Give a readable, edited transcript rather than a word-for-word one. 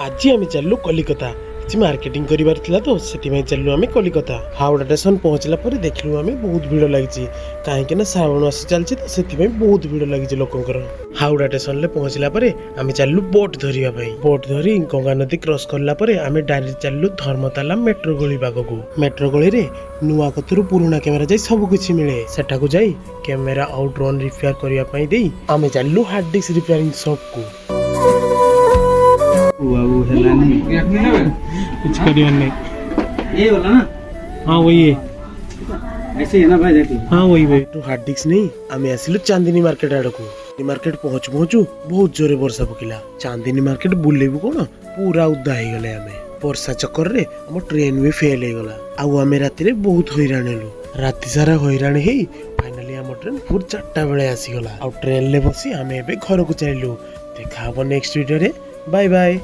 आज आम चलू कलिकता किसी मार्केटिंग करिवार थिला तो सेतिमै चलू आम कलिकता। हावड़ा स्टेशन पहुँचला पर देखलु आम बहुत भीड़ लगी कहीं ना श्रावण मास चलती तो सेतिमै बहुत भीड़ लगी लोकंकर। हावड़ा स्टेशन पहुँचला पर आम चलू बोट धरिया बोट धरी गंगा नदी क्रॉस करला पर आम डायरेक्ट चलू धर्मताला मेट्रो गली पाखक। मेट्रो गली रे नुआ कतरु पुराना कैमेरा जाई सब किछि मिले। सेठाकु जाई कैमेरा और ड्रोन रिपेयर करिया पई देई आम चलू हार्ड डिस्क रिपेयरिंग शॉप को। कुछ करिए नहीं ये वाला ना। हाँ वही है, ऐसे है ना भाई देखो। हाँ वही तो हार्ड डिस्क नहीं आम आसिलु चांदनी मार्केट आड़कू। मार्केट पहुँचु पहुँचु बहुत जोरे वर्षा पकिला। चांदनी मार्केट बुलेबु कौन पूरा उदा हो गले। आम वर्षा चक्कर रे आम ट्रेन भी फेल हो गला। आउ आम राति बहुत हैरान हेलु। राति सारा हैरान हे फाइनाली आम ट्रेन पूरा 4टा बेले आसीगला। आ ट्रेन ले बसी आम एबे घर को चलिलु। देखा नेक्स्ट वीडियो रे। Bye bye.